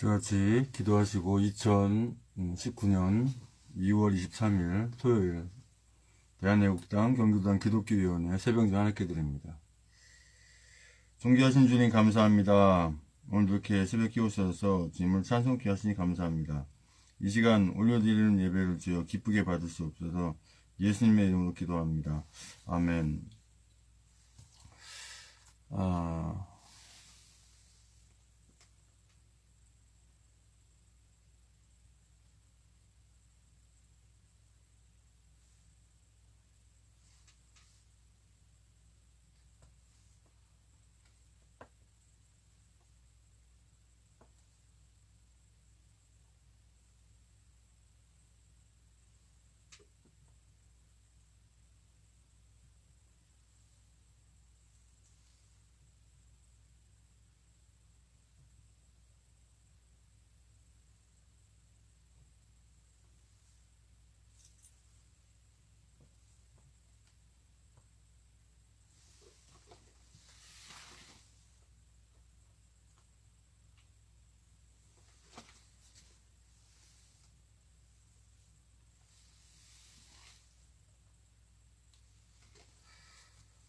같이 기도하시고 2019년 2월 23일 토요일 대한애국당 경기도당 기독교위원회 새벽기도 하나님께 드립니다. 존귀하신 주님 감사합니다. 오늘도 이렇게 새벽 기오셔서 주님을 찬송케 하시니 감사합니다. 이 시간 올려드리는 예배를 주여 기쁘게 받을 수 없어서 예수님의 이름으로 기도합니다. 아멘.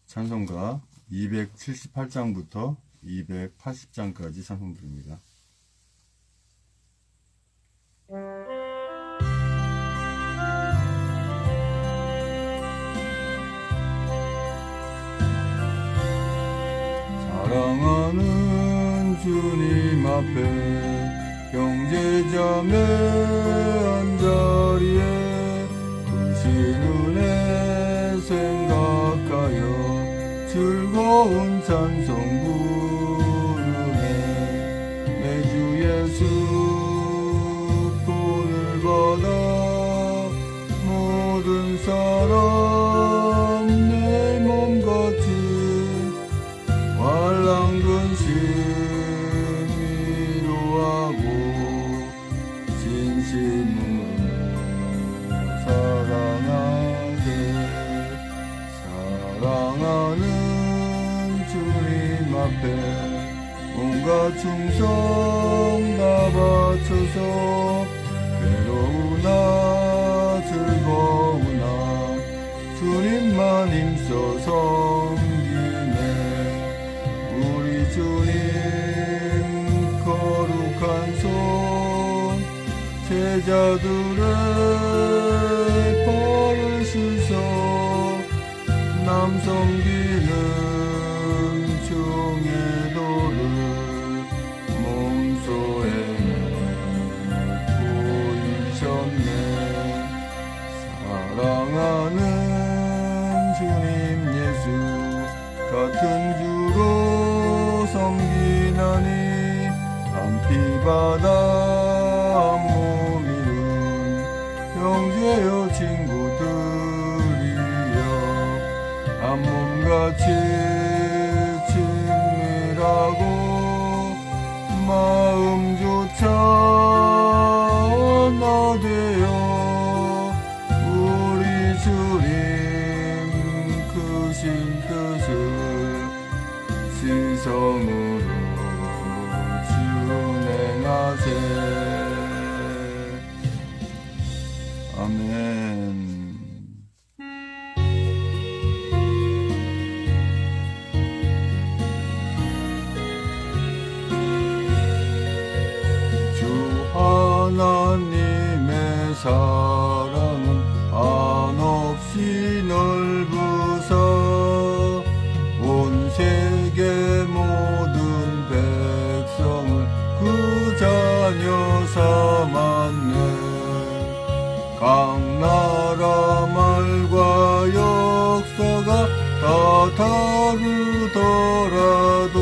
찬송가 278장부터 280장까지 찬송 드립니다. 사랑하는 주님 앞에 형제자매 한자리에 크신 은혜 생각하여 즐거운 찬송 부르네. 내 주 예수 본을 받아 모든 사람 내 몸같이 환랑근심 위로하고 진심으로 사랑하는 주님 앞에 온갖 충성 다 바쳐서 괴로우나 즐거우나 주님만 힘써 섬기네. 우리 주님 거룩한 손 제자들의 발을 씻어 남 섬기는 중의 도를 몸소에 보이셨네. 사랑하는 주님 예수 같은 주로 섬기나니 한 피바다 한 몸이는 형제여 친구들이여 한 몸같이 친밀하고 마음조차 하나 되어 우리 주님 크신 뜻을 si성으로 준행하세. 아멘. 하나님의 사랑은 한없이 넓으사 온 세계 모든 백성을 그 자녀 삼았네. 각 나라 말과 역사가 다 다르더라도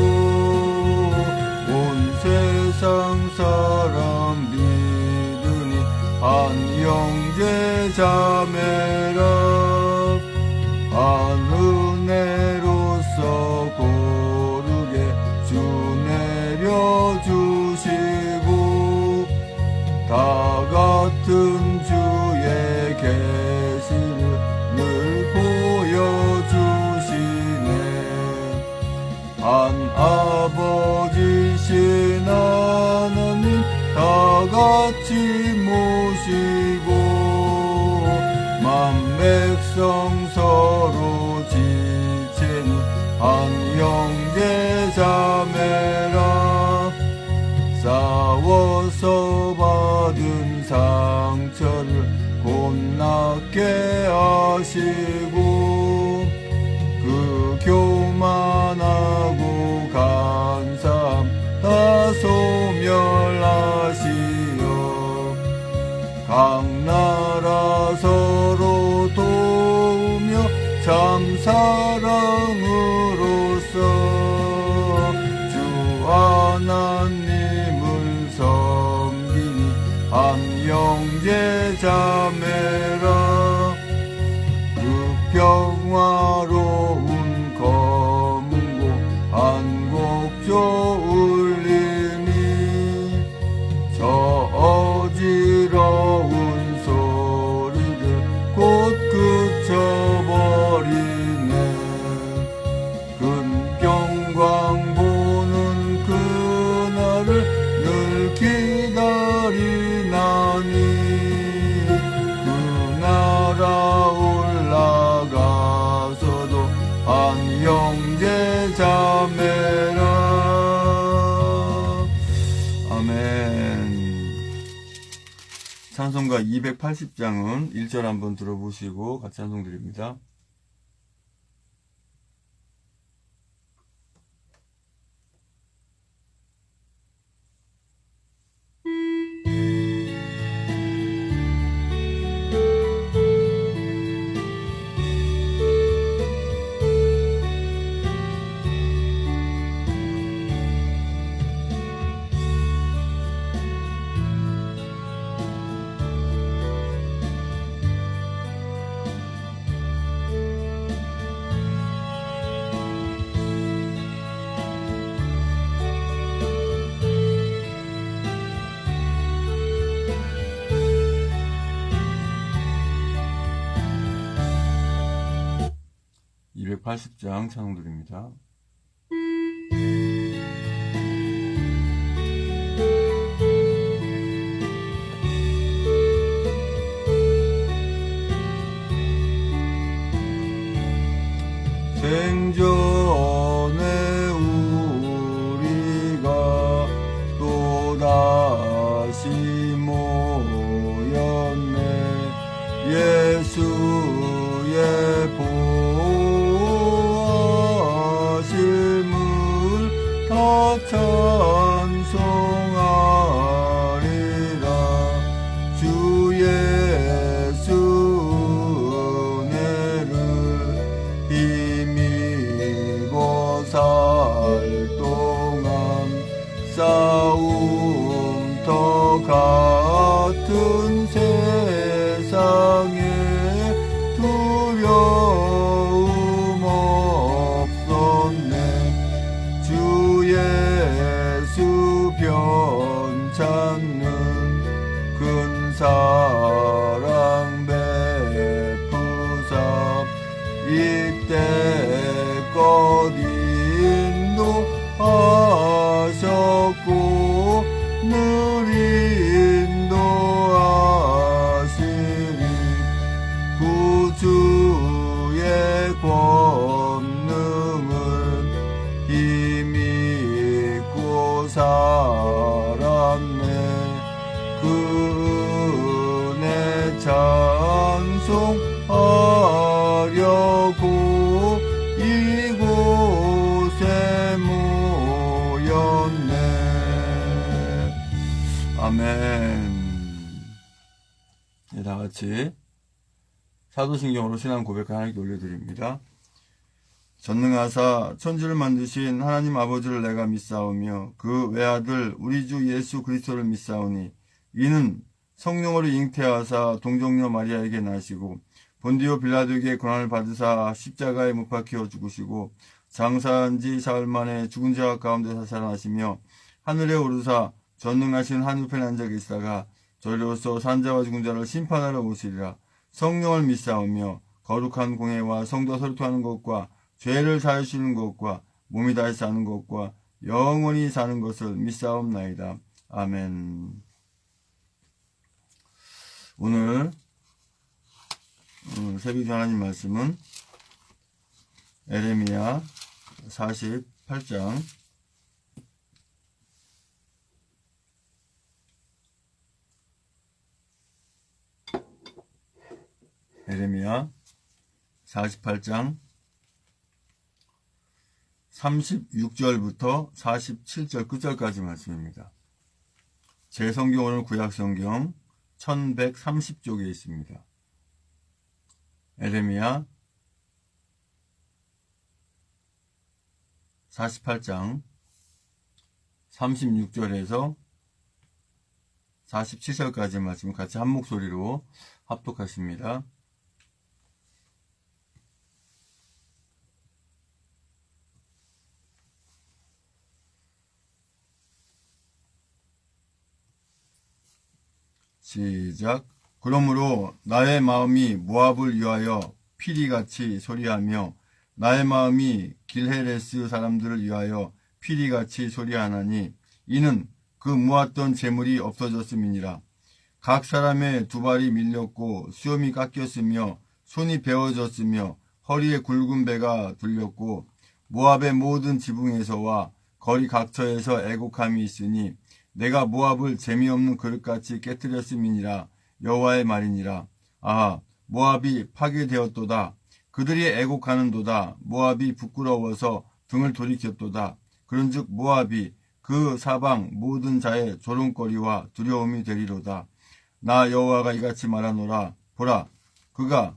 온 세상 사람 믿으니 한 형제 자매라. 한 은혜로서 고르게 주 내려주시고 다 같은 주의 계시를 늘 보여주시네. 한 아버지신 하나님 같이 모시고 만백성 서로 지체는 한 형제 자매라. 싸워서 받은 상처를 곤낫게 하시고 그 교만하고 간사함 다 소멸하시어 각 나라 서로 도우며 참 사랑으로서 주 하나님을 섬기니 한 형제 자매라. 그 평화로운 검은고 한 곡조 울리니 저 어지러운 소리를 곧 그쳐버리네. 큰 평강 보는 그날을 늘 기다리나니 그 나라 올라가서도 한 형제 자매라. 아멘. 찬송가 280장은 1절 한번 들어보시고 같이 찬송 드립니다. (280장) 찬송 드립니다. 생전에 우리가 또다시 모였네. 예수의 보호하심을 다 찬송하리라. 주 예수 은혜를 힘입어 살 동안 싸움터 같은 세상에 두려움 없었네. 주 예수 편찾는 큰 사랑 베푸사 이때껏 인도하셨고 늘 인도하시리. 구주의 권능을 힘입고 살았네. 그 은혜 찬송하려고 이곳에 모였네. 아멘. 네, 다같이 사도신경으로 신앙 고백 하나님께 올려드립니다. 전능하사 천지를 만드신 하나님 아버지를 내가 믿사오며 그 외아들 우리 주 예수 그리스도를 믿사오니 이는 성령으로 잉태하사 동정녀 마리아에게 나시고 본디오 빌라도에게 고난을 받으사 십자가에 못 박혀 죽으시고 장사한 지 사흘 만에 죽은 자 가운데서 살아나시며 하늘에 오르사 전능하신 하늘편에 앉아 계시다가 저리로서 산자와 죽은 자를 심판하러 오시리라. 성령을 믿사오며 거룩한 공회와 성도 설교하는 것과 죄를 사하시는 것과 몸이 다시 사는 것과 영원히 사는 것을 믿사옵나이다. 아멘. 오늘 새벽 하나님 말씀은 에레미야 48장 에레미야 48장 36절부터 47절 끝절까지 말씀입니다. 제 성경으로는 구약성경 1130쪽에 있습니다. 에레미야 48장 36절에서 47절까지 말씀 같이 한 목소리로 합독하십니다. 시작. 그러므로 나의 마음이 모압을 위하여 피리같이 소리하며 나의 마음이 길헤레스 사람들을 위하여 피리같이 소리하나니 이는 그 모았던 재물이 없어졌음이니라. 각 사람의 두 발이 밀렸고 수염이 깎였으며 손이 베어졌으며 허리에 굵은 배가 둘렸고 모압의 모든 지붕에서와 거리 각처에서 애곡함이 있으니 내가 모압을 재미없는 그릇같이 깨뜨렸음이니라. 여호와의 말이니라. 아하, 모압이 파괴되었도다. 그들이 애곡하는도다. 모압이 부끄러워서 등을 돌이켰도다. 그런즉 모압이 그 사방 모든 자의 조롱거리와 두려움이 되리로다. 나 여호와가 이같이 말하노라. 보라, 그가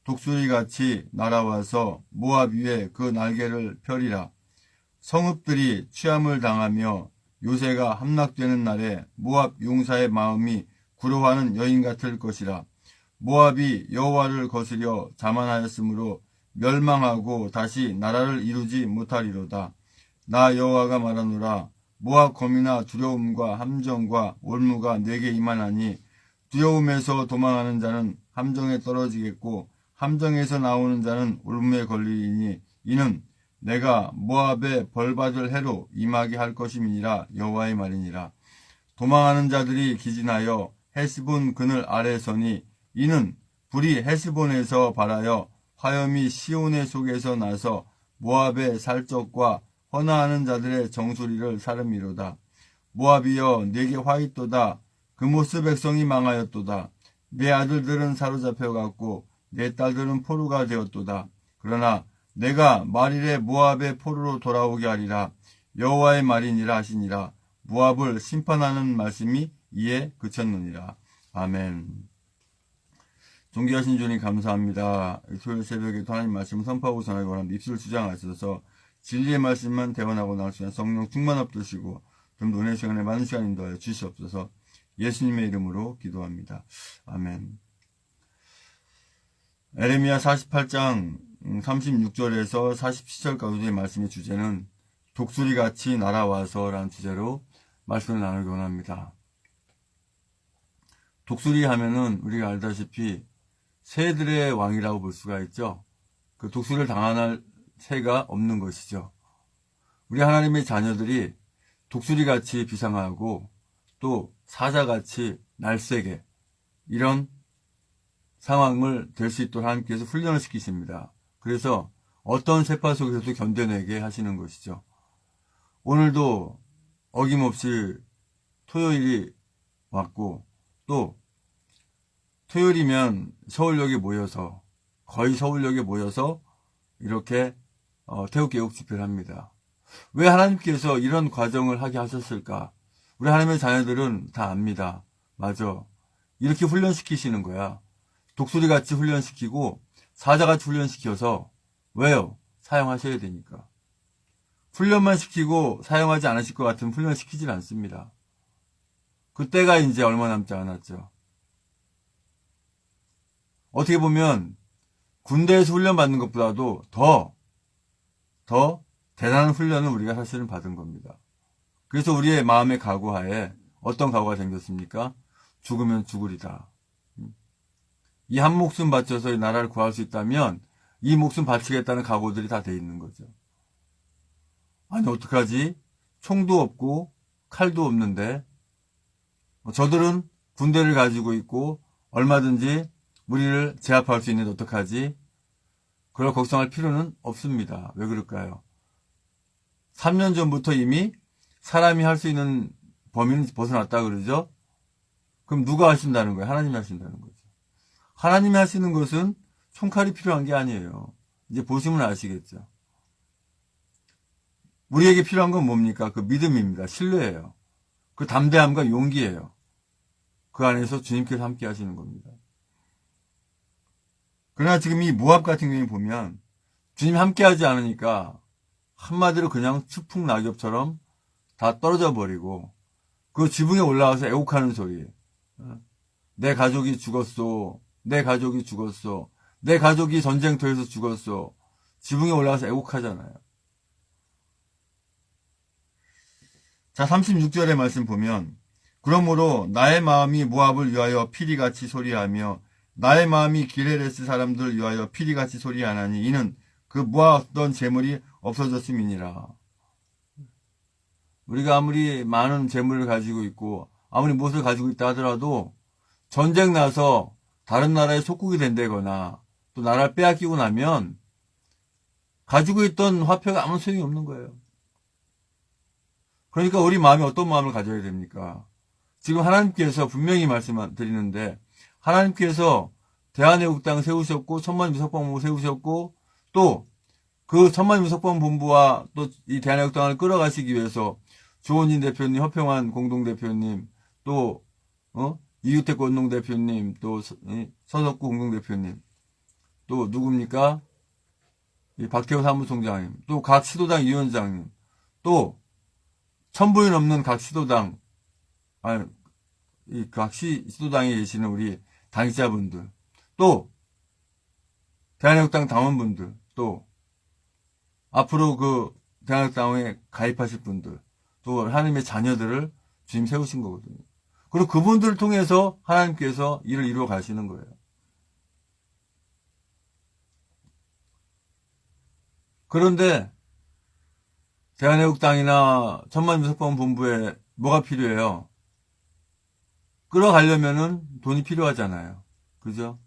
독수리같이 날아와서 모압 위에 그 날개를 펴리라. 성읍들이 취함을 당하며 요새가 함락되는 날에 모압 용사의 마음이 구려하는 여인 같을 것이라. 모압이 여호와를 거스려 자만하였으므로 멸망하고 다시 나라를 이루지 못하리로다. 나 여호와가 말하노라. 모압 검이나 두려움과 함정과 올무가 내게 임하나니 두려움에서 도망하는 자는 함정에 떨어지겠고 함정에서 나오는 자는 올무에 걸리리니 이는 내가 모압에 벌받을 해로 임하게 할 것임이니라. 여호와의 말이니라. 도망하는 자들이 기진하여 헤스본 그늘 아래 서니 이는 불이 헤스본에서 발하여 화염이 시온의 속에서 나서 모압의 살적과 헌화하는 자들의 정수리를 사름이로다. 모압이여 내게 화 있도다. 그모스 백성이 망하였도다. 내 아들들은 사로잡혀갔고 내 딸들은 포로가 되었도다. 그러나 내가 말일에 모압의 포로로 돌아오게 하리라. 여호와의 말이니라 하시니라. 모압을 심판하는 말씀이 이에 그쳤느니라. 아멘. 존귀하신 주님 감사합니다. 토요일 새벽에 하나님 말씀을 선포하고 전하기 원합니다. 입술을 주장하셔서 진리의 말씀만 대원하고 나올 수 있는 성령 충만 없으시고 좀 더 은혜 시간에 많은 시간 인도하여 주시옵소서. 예수님의 이름으로 기도합니다. 아멘. 에레미야 48장 36절에서 47절까지의 말씀의 주제는 독수리같이 날아와서 라는 주제로 말씀을 나누기 원합니다. 독수리 하면은 우리가 알다시피 새들의 왕이라고 볼 수가 있죠. 그 독수리를 당할 새가 없는 것이죠. 우리 하나님의 자녀들이 독수리같이 비상하고 또 사자같이 날쌔게 이런 상황을 될 수 있도록 하나님께서 훈련을 시키십니다. 그래서 어떤 세파 속에서도 견뎌내게 하시는 것이죠. 오늘도 어김없이 토요일이 왔고 또 토요일이면 서울역에 모여서 거의 서울역에 모여서 이렇게 태국개혁 집회를 합니다. 왜 하나님께서 이런 과정을 하게 하셨을까? 우리 하나님의 자녀들은 다 압니다. 맞아. 이렇게 훈련시키시는 거야. 독수리같이 훈련시키고 사자같이 훈련시켜서 왜요? 사용하셔야 되니까. 훈련만 시키고 사용하지 않으실 것 같으면 훈련시키질 않습니다. 그때가 이제 얼마 남지 않았죠. 어떻게 보면 군대에서 훈련받는 것보다도 더 대단한 훈련을 우리가 사실은 받은 겁니다. 그래서 우리의 마음의 각오하에 어떤 각오가 생겼습니까? 죽으면 죽으리다. 이 한 목숨 바쳐서 이 나라를 구할 수 있다면 이 목숨 바치겠다는 각오들이 다 돼 있는 거죠. 아니 어떡하지? 총도 없고 칼도 없는데 저들은 군대를 가지고 있고 얼마든지 우리를 제압할 수 있는데 어떡하지? 그걸 걱정할 필요는 없습니다. 왜 그럴까요? 3년 전부터 이미 사람이 할 수 있는 범위는 벗어났다 그러죠? 그럼 누가 하신다는 거예요? 하나님이 하신다는 거죠. 하나님이 하시는 것은 총칼이 필요한 게 아니에요. 이제 보시면 아시겠죠. 우리에게 필요한 건 뭡니까? 그 믿음입니다. 신뢰예요. 그 담대함과 용기예요. 그 안에서 주님께서 함께 하시는 겁니다. 그러나 지금 이 모압 같은 경우에 보면 주님이 함께 하지 않으니까 한마디로 그냥 추풍 낙엽처럼 다 떨어져 버리고 그 지붕에 올라와서 애곡하는 소리. 내 가족이 죽었어. 내 가족이 죽었어. 내 가족이 전쟁터에서 죽었어. 지붕에 올라와서 애곡하잖아요. 자, 36절의 말씀 보면 그러므로 나의 마음이 모압을 위하여 피리같이 소리하며 나의 마음이 기레레스 사람들을 위하여 피리같이 소리하나니 이는 그 모았던 재물이 없어졌음이니라. 우리가 아무리 많은 재물을 가지고 있고 아무리 무엇을 가지고 있다 하더라도 전쟁 나서 다른 나라에 속국이 된다거나 또 나라를 빼앗기고 나면 가지고 있던 화폐가 아무 소용이 없는 거예요. 그러니까 우리 마음이 어떤 마음을 가져야 됩니까? 지금 하나님께서 분명히 말씀드리는데 하나님께서 대한애국당 세우셨고 천만미석방본부 세우셨고 또 그 천만미석방본부와 또 이 대한애국당을 끌어가시기 위해서 조원진 대표님, 허평환 공동대표님, 또 이유택 공동대표님, 또 서석구 공동대표님, 또 누굽니까? 이 박태호 사무총장님, 또 각 시도당 위원장님, 또 1000분이 넘는 각 시도당, 이 각 시도당에 계시는 우리 당직자분들, 또 대한애국당 당원분들, 또 앞으로 그 대한애국당에 가입하실 분들, 또 하나님의 자녀들을 주님 세우신 거거든요. 그리고 그분들을 통해서 하나님께서 일을 이루어 가시는 거예요. 그런데 대한애국당이나 천만미석방본부에 뭐가 필요해요? 끌어가려면은 돈이 필요하잖아요. 그죠?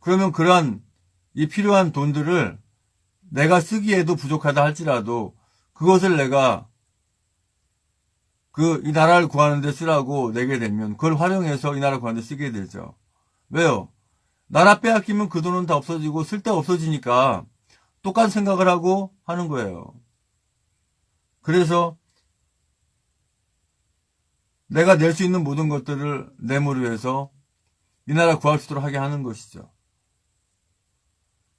그러면 그러한 이 필요한 돈들을 내가 쓰기에도 부족하다 할지라도 그것을 내가 이 나라를 구하는 데 쓰라고 내게 되면 그걸 활용해서 이 나라 구하는 데 쓰게 되죠. 왜요? 나라 빼앗기면 그 돈은 다 없어지고 쓸데 없어지니까 똑같은 생각을 하고 하는 거예요. 그래서 내가 낼 수 있는 모든 것들을 내모로 해서 이 나라 구할 수 있도록 하게 하는 것이죠.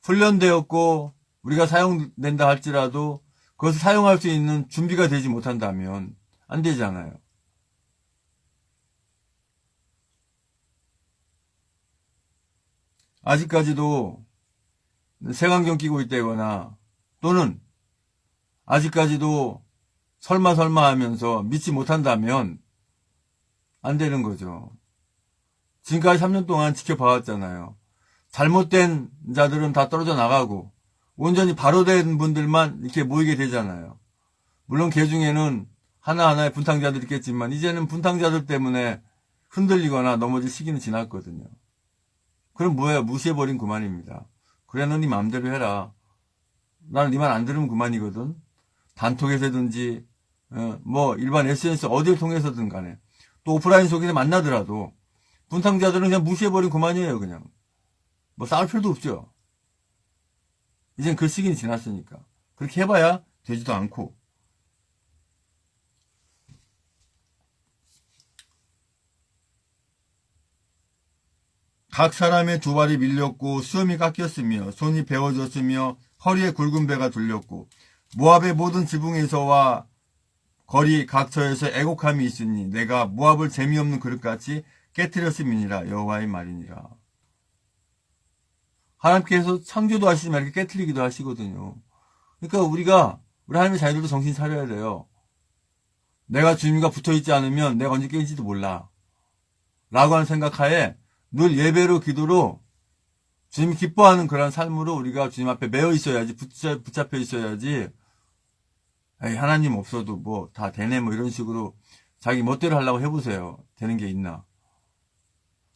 훈련되었고 우리가 사용된다 할지라도 그것을 사용할 수 있는 준비가 되지 못한다면 안 되잖아요. 아직까지도 색안경 끼고 있다거나 또는 아직까지도 설마 하면서 믿지 못한다면 안 되는 거죠. 지금까지 3년 동안 지켜봐왔잖아요. 잘못된 자들은 다 떨어져 나가고 온전히 바로 된 분들만 이렇게 모이게 되잖아요. 물론 그 중에는 하나하나의 분탕자들이 있겠지만 이제는 분탕자들 때문에 흔들리거나 넘어질 시기는 지났거든요. 그럼 뭐예요? 무시해버린 그만입니다. 그래 너 네 마음대로 해라. 나는 네 말 안 들으면 그만이거든. 단톡에서든지 뭐 일반 SNS 어디를 통해서든 간에 또 오프라인 속에서 만나더라도 분탕자들은 그냥 무시해버린 그만이에요. 그냥 뭐 싸울 필요도 없죠. 이젠 그 시기는 지났으니까 그렇게 해봐야 되지도 않고. 각 사람의 두 발이 밀렸고 수염이 깎였으며 손이 베어졌으며 허리에 굵은 배가 둘렸고 모압의 모든 지붕에서와 거리 각처에서 애곡함이 있으니 내가 모압을 재미없는 그릇같이 깨뜨렸음이니라. 여호와의 말이니라. 하나님께서 창조도 하시지만 이렇게 깨뜨리기도 하시거든요. 그러니까 우리 하나님의 자녀들도 정신 차려야 돼요. 내가 주님과 붙어있지 않으면 내가 언제 깨질지도 몰라 라고 하는 생각하에 늘 예배로 기도로 주님이 기뻐하는 그런 삶으로 우리가 주님 앞에 매여 있어야지, 붙잡혀 있어야지. 에이, 하나님 없어도 뭐 다 되네 뭐 이런 식으로 자기 멋대로 하려고 해보세요. 되는 게 있나.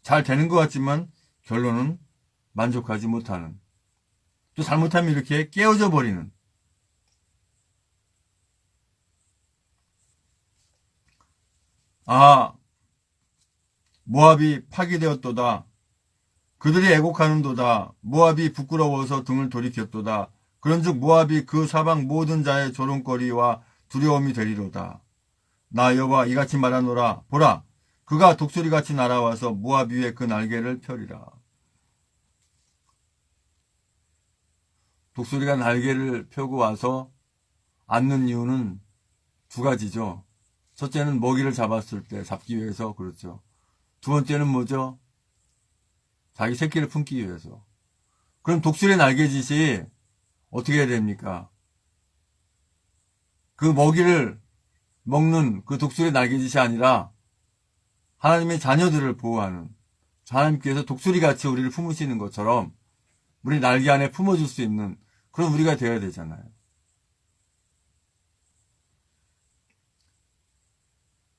잘 되는 것 같지만 결론은 만족하지 못하는, 또 잘못하면 이렇게 깨어져 버리는. 아, 모압이 파괴되었도다. 그들이 애곡하는도다. 모압이 부끄러워서 등을 돌이켰도다. 그런즉 모압이 그 사방 모든 자의 조롱거리와 두려움이 되리로다. 나 여호와 이같이 말하노라. 보라, 그가 독수리같이 날아와서 모압 위에 그 날개를 펴리라. 독수리가 날개를 펴고 와서 앉는 이유는 두 가지죠. 첫째는 먹이를 잡았을 때 잡기 위해서, 그렇죠. 두 번째는 뭐죠? 자기 새끼를 품기 위해서. 그럼 독수리의 날개짓이 어떻게 해야 됩니까? 그 먹이를 먹는 그 독수리의 날개짓이 아니라 하나님의 자녀들을 보호하는, 하나님께서 독수리같이 우리를 품으시는 것처럼 우리 날개 안에 품어줄 수 있는 그런 우리가 되어야 되잖아요.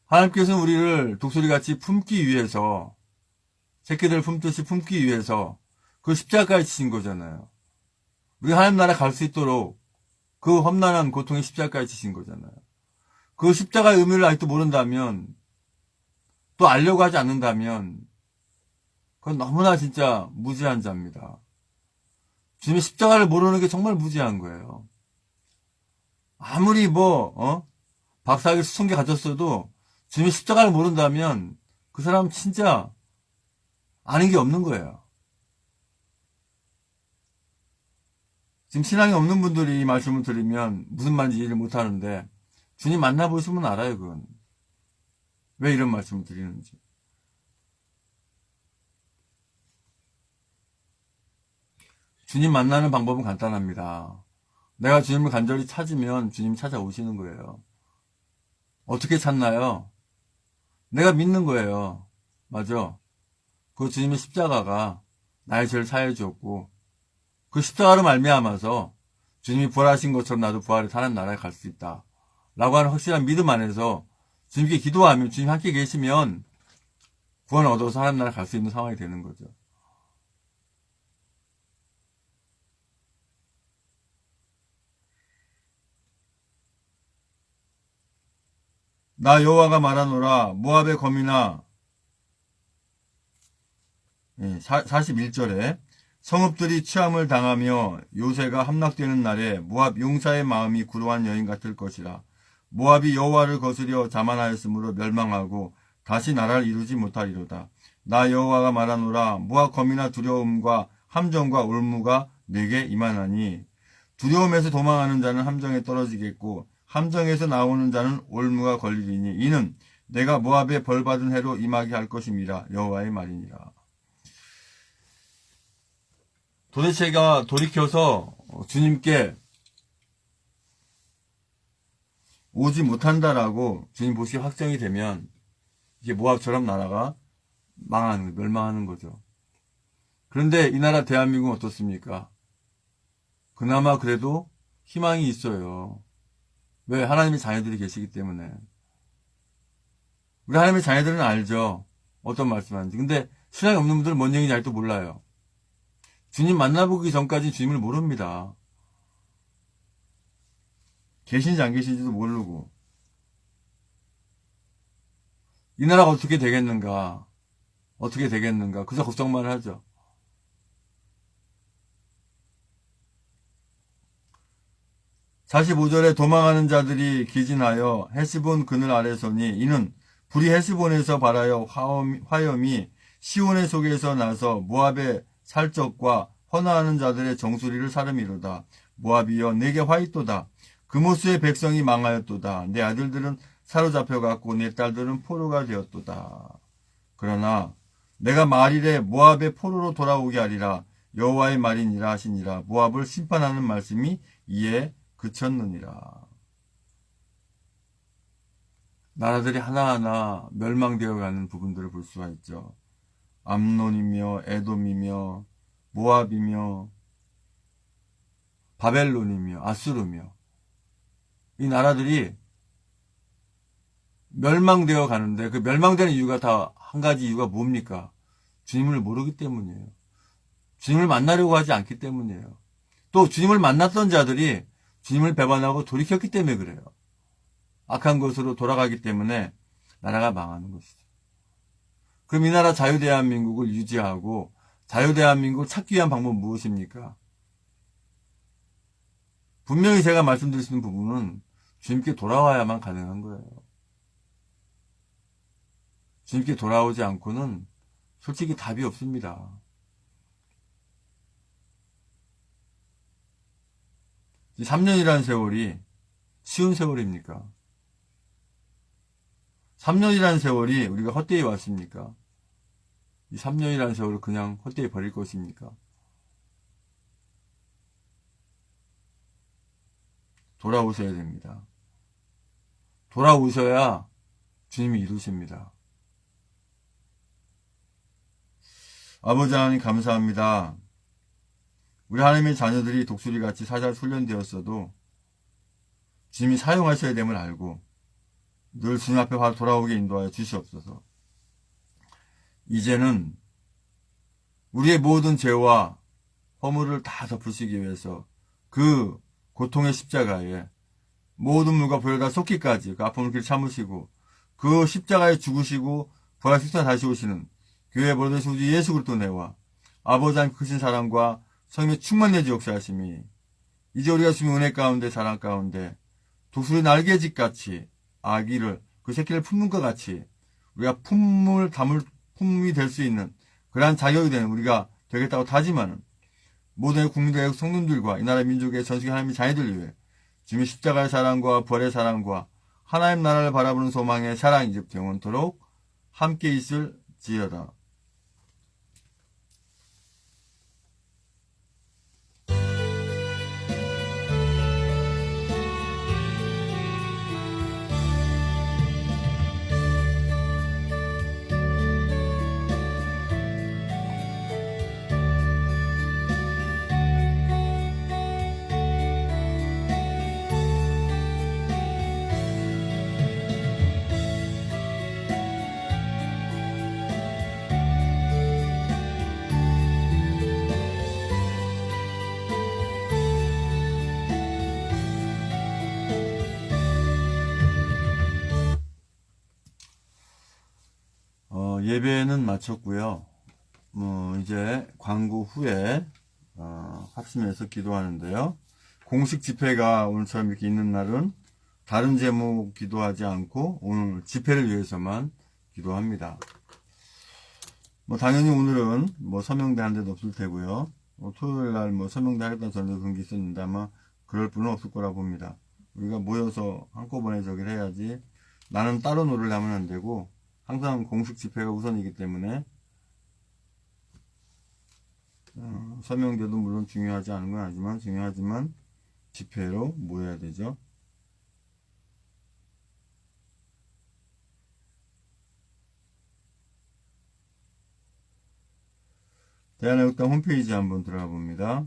하나님께서는 우리를 독수리같이 품기 위해서, 새끼들을 품듯이 품기 위해서 그 십자가에 지신 거잖아요. 우리 하나님 나라 갈 수 있도록 그 험난한 고통의 십자가에 지신 거잖아요. 그 십자가의 의미를 아직도 모른다면, 또 알려고 하지 않는다면 그건 너무나 진짜 무지한 자입니다. 주님의 십자가를 모르는 게 정말 무지한 거예요. 아무리 박사학위 수천개 가졌어도 주님의 십자가를 모른다면 그 사람은 진짜 아는 게 없는 거예요. 지금 신앙이 없는 분들이 이 말씀을 들으면 무슨 말인지 이해를 못하는데, 주님 만나보시면 알아요. 그건 왜 이런 말씀을 드리는지. 주님 만나는 방법은 간단합니다. 내가 주님을 간절히 찾으면 주님이 찾아오시는 거예요. 어떻게 찾나요? 내가 믿는 거예요. 맞아. 그 주님의 십자가가 나의 죄를 사해 주었고, 그 십자가로 말미암아서 주님이 부활하신 것처럼 나도 부활해 하나님 나라에 갈 수 있다 라고 하는 확실한 믿음 안에서 주님께 기도하면, 주님 함께 계시면 구원을 얻어서 하나님 나라에 갈 수 있는 상황이 되는 거죠. 나 여호와가 말하노라. 모압의 거민아, 41절에 성읍들이 취함을 당하며 요새가 함락되는 날에 모압 용사의 마음이 구루한 여인 같을 것이라. 모압이 여호와를 거스려 자만하였으므로 멸망하고 다시 나라를 이루지 못하리로다. 나 여호와가 말하노라. 모압 거민아, 두려움과 함정과 올무가 내게 임하나니, 두려움에서 도망하는 자는 함정에 떨어지겠고 함정에서 나오는 자는 올무가 걸리리니, 이는 내가 모압에 벌받은 해로 임하게 할 것임이라. 여호와의 말이니라. 도대체가 돌이켜서 주님께 오지 못한다라고 주님 보시기 확정이 되면 이게 모압처럼 나라가 멸망하는 거죠. 그런데 이 나라 대한민국은 어떻습니까? 그나마 그래도 희망이 있어요. 왜? 하나님의 자녀들이 계시기 때문에. 우리 하나님의 자녀들은 알죠. 어떤 말씀하는지. 근데 신앙이 없는 분들은 뭔 얘기인지 아직도 몰라요. 주님 만나보기 전까지 주님을 모릅니다. 계신지 안 계신지도 모르고. 이 나라가 어떻게 되겠는가? 어떻게 되겠는가? 그래서 걱정만 하죠. 다시 45절에 도망하는 자들이 기진하여 헤스본 그늘 아래 서니, 이는 불이 헤스본에서 발하여 화염이 시온의 속에서 나서 모압의 살적과 헌화하는 자들의 정수리를 사름이로다. 모압이여 내게 화있도다. 그모스의 백성이 망하였도다. 내 아들들은 사로잡혀갔고 내 딸들은 포로가 되었도다. 그러나 내가 말일에 모압의 포로로 돌아오게 하리라. 여호와의 말이니라 하시니라. 모압을 심판하는 말씀이 이에 그쳤느니라. 나라들이 하나하나 멸망되어가는 부분들을 볼 수가 있죠. 암논이며 에돔이며 모압이며 바벨론이며 아수르며, 이 나라들이 멸망되어 가는데, 그 멸망되는 이유가 다 한 가지 이유가 뭡니까? 주님을 모르기 때문이에요. 주님을 만나려고 하지 않기 때문이에요. 또 주님을 만났던 자들이 주님을 배반하고 돌이켰기 때문에 그래요. 악한 것으로 돌아가기 때문에 나라가 망하는 것이죠. 그럼 이 나라 자유대한민국을 유지하고 자유대한민국을 찾기 위한 방법은 무엇입니까? 분명히 제가 말씀드릴 수 있는 부분은 주님께 돌아와야만 가능한 거예요. 주님께 돌아오지 않고는 솔직히 답이 없습니다. 이 3년이라는 세월이 쉬운 세월입니까? 3년이라는 세월이 우리가 헛되이 왔습니까? 이 3년이라는 세월을 그냥 헛되이 버릴 것입니까? 돌아오셔야 됩니다. 돌아오셔야 주님이 이루십니다. 아버지 하나님 감사합니다. 우리 하나님의 자녀들이 독수리같이 살살 훈련되었어도 주님이 사용하셔야 됨을 알고 늘 주님 앞에 돌아오게 인도하여 주시옵소서. 이제는 우리의 모든 죄와 허물을 다 덮으시기 위해서 그 고통의 십자가에 모든 물과 불을 다 쏟기까지 그 아픔을 길 참으시고 그 십자가에 죽으시고 부활하시고 다시 오시는 교회의 보내신 우리 예수 그리스도 내와 아버지 하나님 크신 사랑과 성령의 충만내지 역사하심이 이제 우리가 주님 은혜 가운데 사랑 가운데 독수리 날개짓같이 아기를 그 새끼를 품는 것 같이 우리가 품이 될 수 있는 그러한 자격이 되는 우리가 되겠다고 다짐하는 모든 국민들의 성도들과 이 나라 민족의 전식의 하나님의 자녀들 위해 주님의 십자가의 사랑과 부활의 사랑과 하나님 나라를 바라보는 소망의 사랑이 이제부터 영원토록 함께 있을지어다. 예배는 마쳤고요. 이제 광고 후에 합심해서 기도하는데요. 공식 집회가 오늘처럼 이렇게 있는 날은 다른 제목 기도하지 않고 오늘 집회를 위해서만 기도합니다. 당연히 오늘은 서명대 한 대도 없을 테고요. 토요일 날 서명대 하겠다는 전도 그런 게 있었는데 아마 그럴 분은 없을 거라 봅니다. 우리가 모여서 한꺼번에 저기를 해야지 나는 따로 노래를 하면 안 되고 항상 공식 집회가 우선이기 때문에 서명대도 물론 중요하지 않은 건 아니지만 중요하지만 집회로 모여야 되죠. 대한애국당 홈페이지 한번 들어가 봅니다.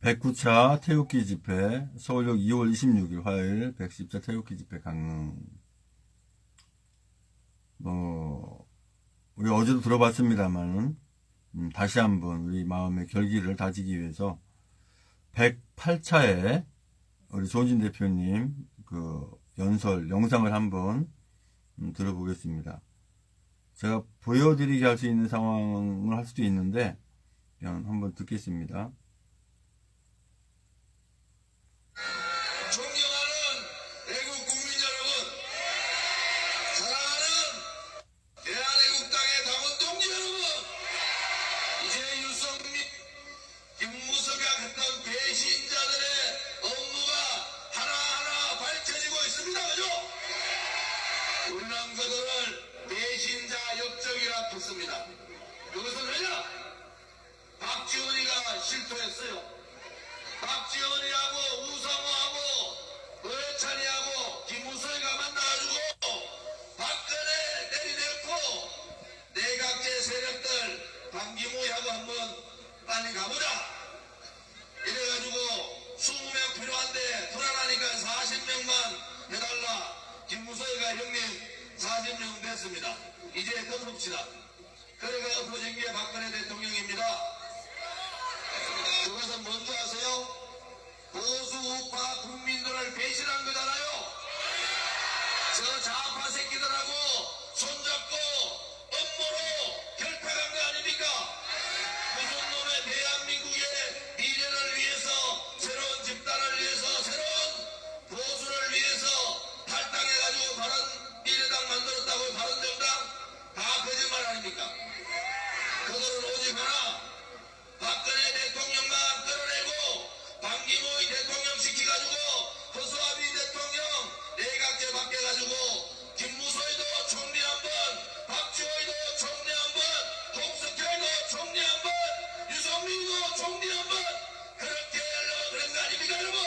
백구차 태극기 집회, 서울역 2월 26일 화요일 110차 태극기 집회 강릉. 우리 어제도 들어봤습니다만은, 다시 한번 우리 마음의 결기를 다지기 위해서 108차에 우리 조은진 대표님 그 연설 영상을 한번 들어보겠습니다. 제가 보여드리게 할 수 있는 상황을 할 수도 있는데, 그냥 한번 듣겠습니다. 배신자 역적이라 붙습니다. 그것은 왜냐? 박지원이가 실토했어요. 박지원이하고 우상호하고 노회찬이하고 김무성이가 만나가지고 박근혜 내리내고 내각제 세력들 반기모이하고 한번 빨리 가보자. 이래가지고 20명 필요한데 불안하니까 40명만 해달라. 김무성이가 형님 40명 됐습니다. 이제 덮읍시다. 그래가 엎어진 게 박근혜 대통령입니다. 그것은 뭔지 아세요? 보수 우파 국민들을 배신한 거잖아요. 저 좌파 새끼들하고 손잡고 업무로 결탁한 거 아닙니까? 무슨 놈의 대한민국의 미래를 위해서, 새로운 집단을 위해서, 새로운 보수를 위해서 탈당해가지고 바른미래당 만들었다고. 바른정당 다 거짓말 아닙니까? 그들은 오직 하나, 박근혜 대통령만 끌어내고 반기모이 대통령 시켜가지고 허수아비 대통령 내각제 바뀌어가지고 김무성이도 총리 한번, 박지원이도 총리 한번, 홍석현이도 총리 한번, 유성민이도 총리 한번, 그렇게 하려고 그런 거 아닙니까 여러분?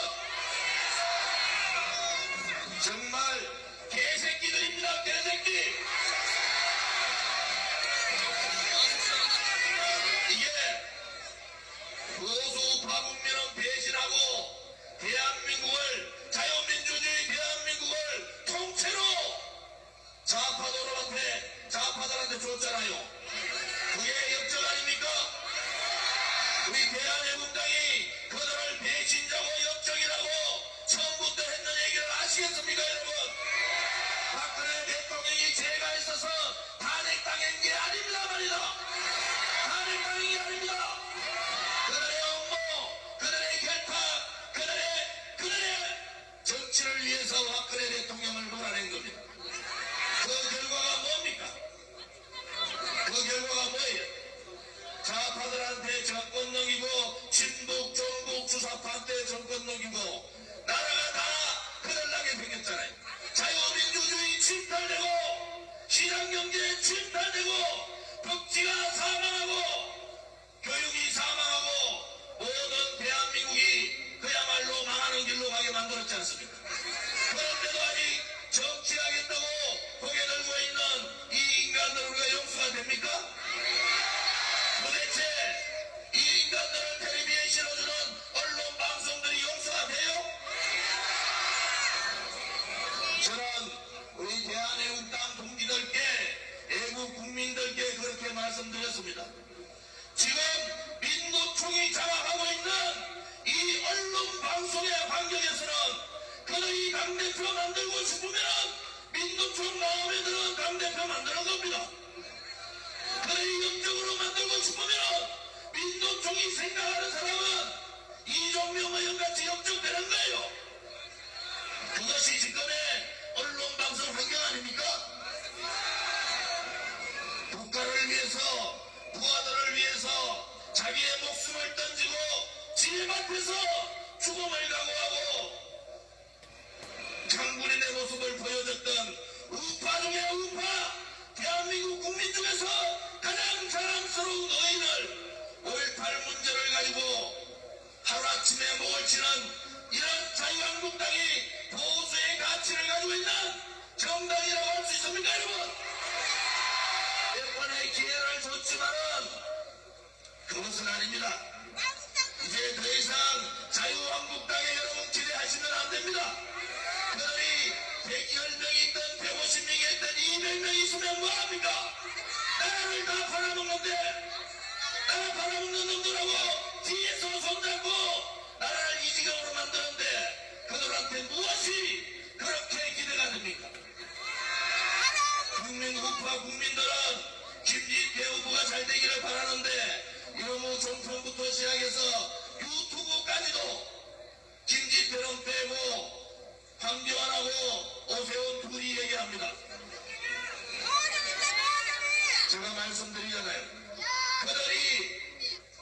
정말 개새끼들입니다. 개새끼. 이게 보수우파 국민은 배신하고 대한민국을, 자유민주주의 대한민국을 통째로 좌파들한테 줬잖아요. 그게 역적 아닙니까? 우리 대한애국당이 그들을 배신자고 역적이라고 처음부터 했는 얘기를 아시겠습니까 여러분? 박근혜 대통령이 죄가 있어서 탄핵당한 게 아닙니다 말이다. 탄핵당한 게 아닙니다. 그들의 업무, 그들의 결탁, 그들의 정치를 위해서 박근혜 대통령을 몰아낸 겁니다. 그 결과가 뭡니까? 그 결과가 뭐예요? 좌파들한테 정권 넘기고 친북, 종북, 주사파한테 정권 넘기고 나라가 다 그들나게 생겼잖아요. 자유민주주의 침탈되고 시장경제 침탈되고 복지가 사망하고 교육이 사망하고 모든 대한민국이 그야말로 망하는 길로 가게 만들었지 않습니까? 그런데도 아직 정치하겠다고 고개 들고 있는 이 인간들을 우리가 용서가 됩니까? 도대체 이 인간들을 텔레비에 실어주는 언론 방송들이 용서가 돼요? 저는 우리 대한애국당 동지들께, 애국 국민들께 그렇게 말씀드렸습니다. 지금 민노총이 장악하고 있는 이 언론 방송의 환경에서는 그들이 당대표 만들고 싶으면 민노총 마음에 드는 당대표 만드는 겁니다. 그들이 영적으로 만들고 싶으면 민노총이 생각하는 사람은 이종명 의원같이 영적되는 거예요. 그것이 지금의 언론 방송 환경 아닙니까? 국가를 위해서, 부하들을 위해서 자기의 목숨을 던지고 진입앞에서 죽음을 각오하고 장군인의 모습을 보여줬던 우파 중에 우파, 대한민국 국민 중에서 가장 자랑스러운 의인을 5.18 문제를 가지고 하루아침에 목을 치는 이런 자유한국당이 보수의 가치를 가지고 있는 정당이라고 할 수 있습니까 여러분? 몇 번의 기회를 줬지만은 그것은 아닙니다. 이제 더 이상 자유한국당에 여러분 기대하시면 안 됩니다. 그들이 110명이 있든 150명이 있든 200명이 있으면 뭐합니까? 나라를 다 팔아먹는데, 나라 팔아먹는 놈들하고 뒤에서 손잡고 나라를 이 지경으로 만드는데 그들한테 무엇이 그렇게 기대가 됩니까? 국민 우파 국민들은 김진태 후보가 잘 되기를 바라는데 이놈의 종편부터 시작해서 유튜브까지도 김진태는 빼고 황교안하고 오세훈 둘이 얘기합니다. 제가 말씀드리잖아요. 그들이